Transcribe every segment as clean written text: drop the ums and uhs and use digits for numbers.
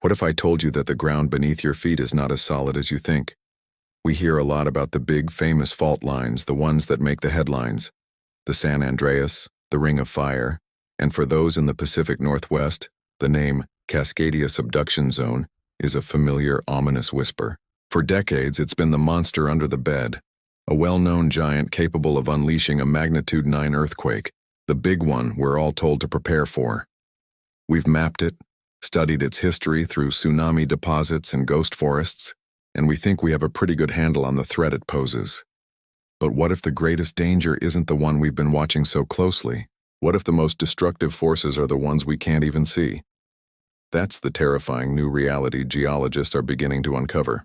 What if I told you that the ground beneath your feet is not as solid as you think? We hear a lot about the big, famous fault lines, the ones that make the headlines. The San Andreas, the Ring of Fire, and for those in the Pacific Northwest, the name Cascadia Subduction Zone is a familiar, ominous whisper. For decades, it's been the monster under the bed, a well-known giant capable of unleashing a magnitude 9 earthquake, the big one we're all told to prepare for. We've mapped it, studied its history through tsunami deposits and ghost forests, and we think we have a pretty good handle on the threat it poses. But what if the greatest danger isn't the one we've been watching so closely? What if the most destructive forces are the ones we can't even see? That's the terrifying new reality geologists are beginning to uncover.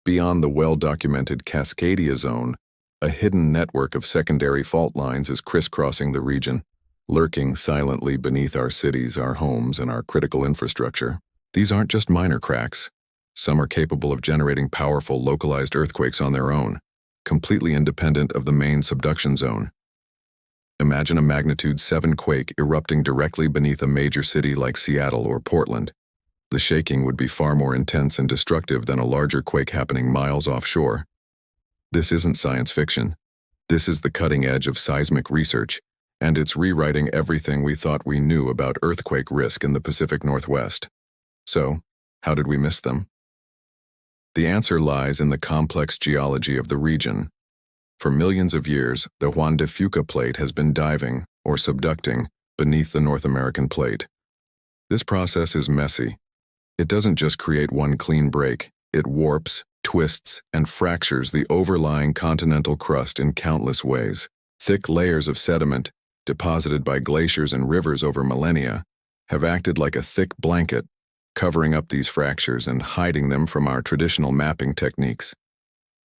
Beyond the well-documented Cascadia Zone, a hidden network of secondary fault lines is crisscrossing the region, lurking silently beneath our cities, our homes, and our critical infrastructure. These aren't just minor cracks. Some are capable of generating powerful localized earthquakes on their own, completely independent of the main subduction zone. Imagine a magnitude 7 quake erupting directly beneath a major city like Seattle or Portland. The shaking would be far more intense and destructive than a larger quake happening miles offshore. This isn't science fiction. This is the cutting edge of seismic research, and it's rewriting everything we thought we knew about earthquake risk in the Pacific Northwest. So, how did we miss them? The answer lies in the complex geology of the region. For millions of years, the Juan de Fuca plate has been diving, or subducting, beneath the North American plate. This process is messy. It doesn't just create one clean break, it warps, twists, and fractures the overlying continental crust in countless ways. Thick layers of sediment, deposited by glaciers and rivers over millennia, have acted like a thick blanket, covering up these fractures and hiding them from our traditional mapping techniques.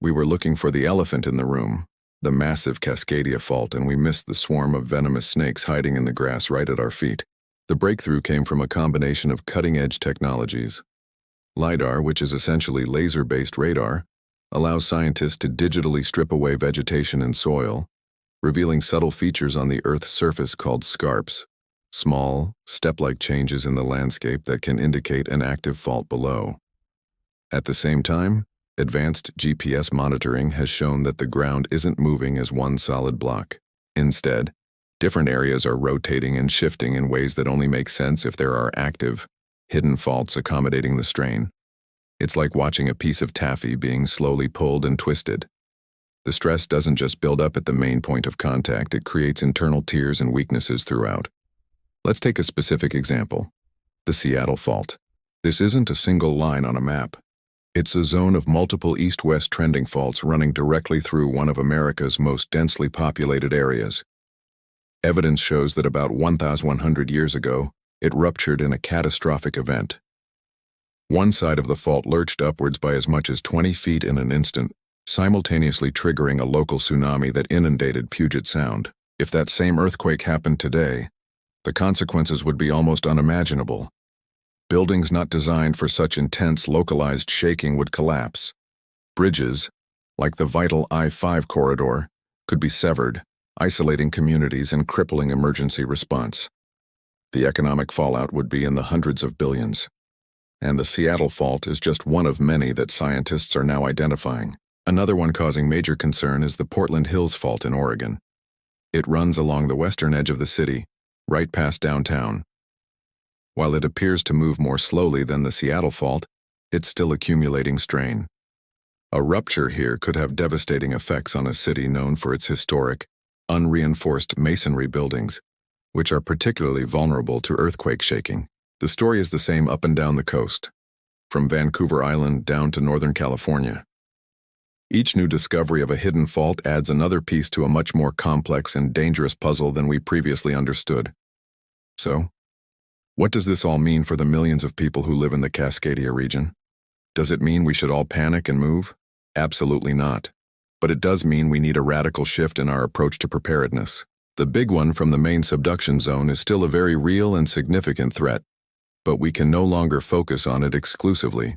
We were looking for the elephant in the room, the massive Cascadia Fault, and we missed the swarm of venomous snakes hiding in the grass right at our feet. The breakthrough came from a combination of cutting-edge technologies. LiDAR, which is essentially laser-based radar, allows scientists to digitally strip away vegetation and soil, revealing subtle features on the Earth's surface called scarps, small, step-like changes in the landscape that can indicate an active fault below. At the same time, advanced GPS monitoring has shown that the ground isn't moving as one solid block. Instead, different areas are rotating and shifting in ways that only make sense if there are active, hidden faults accommodating the strain. It's like watching a piece of taffy being slowly pulled and twisted. The stress doesn't just build up at the main point of contact, it creates internal tears and weaknesses throughout. Let's take a specific example. The Seattle Fault. This isn't a single line on a map. It's a zone of multiple east-west trending faults running directly through one of America's most densely populated areas. Evidence shows that about 1,100 years ago, it ruptured in a catastrophic event. One side of the fault lurched upwards by as much as 20 feet in an instant, simultaneously triggering a local tsunami that inundated Puget Sound. If that same earthquake happened today, the consequences would be almost unimaginable. Buildings not designed for such intense localized shaking would collapse. Bridges, like the vital I-5 corridor, could be severed, isolating communities and crippling emergency response. The economic fallout would be in the hundreds of billions. And the Seattle Fault is just one of many that scientists are now identifying. Another one causing major concern is the Portland Hills Fault in Oregon. It runs along the western edge of the city, right past downtown. While it appears to move more slowly than the Seattle Fault, it's still accumulating strain. A rupture here could have devastating effects on a city known for its historic, unreinforced masonry buildings, which are particularly vulnerable to earthquake shaking. The story is the same up and down the coast, from Vancouver Island down to Northern California. Each new discovery of a hidden fault adds another piece to a much more complex and dangerous puzzle than we previously understood. So, what does this all mean for the millions of people who live in the Cascadia region? Does it mean we should all panic and move? Absolutely not. But it does mean we need a radical shift in our approach to preparedness. The big one from the main subduction zone is still a very real and significant threat, but we can no longer focus on it exclusively.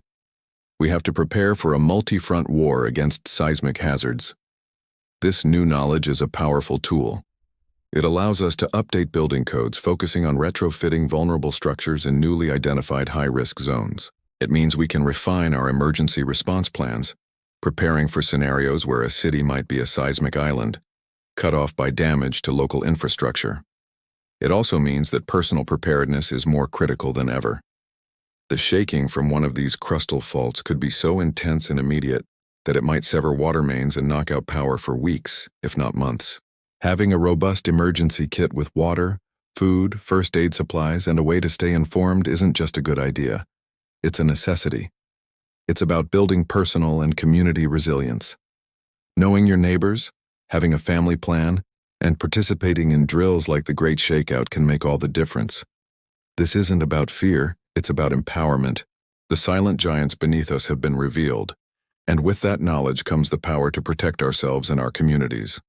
We have to prepare for a multi-front war against seismic hazards. This new knowledge is a powerful tool. It allows us to update building codes focusing on retrofitting vulnerable structures in newly identified high-risk zones. It means we can refine our emergency response plans, preparing for scenarios where a city might be a seismic island, cut off by damage to local infrastructure. It also means that personal preparedness is more critical than ever. The shaking from one of these crustal faults could be so intense and immediate that it might sever water mains and knock out power for weeks, if not months. Having a robust emergency kit with water, food, first aid supplies, and a way to stay informed isn't just a good idea. It's a necessity. It's about building personal and community resilience. Knowing your neighbors, having a family plan, and participating in drills like the Great Shakeout can make all the difference. This isn't about fear, it's about empowerment. The silent giants beneath us have been revealed, and with that knowledge comes the power to protect ourselves and our communities.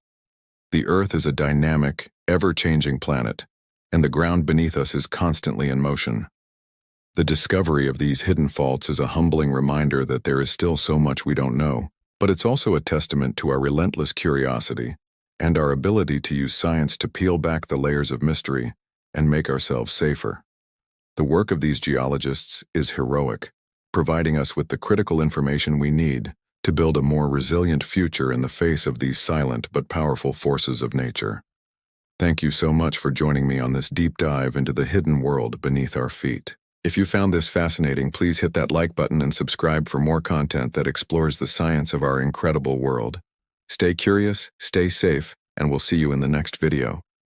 The Earth is a dynamic, ever-changing planet, and the ground beneath us is constantly in motion. The discovery of these hidden faults is a humbling reminder that there is still so much we don't know, but it's also a testament to our relentless curiosity and our ability to use science to peel back the layers of mystery and make ourselves safer. The work of these geologists is heroic, providing us with the critical information we need to build a more resilient future in the face of these silent but powerful forces of nature. Thank you so much for joining me on this deep dive into the hidden world beneath our feet. If you found this fascinating, please hit that like button and subscribe for more content that explores the science of our incredible world. Stay curious, stay safe, and we'll see you in the next video.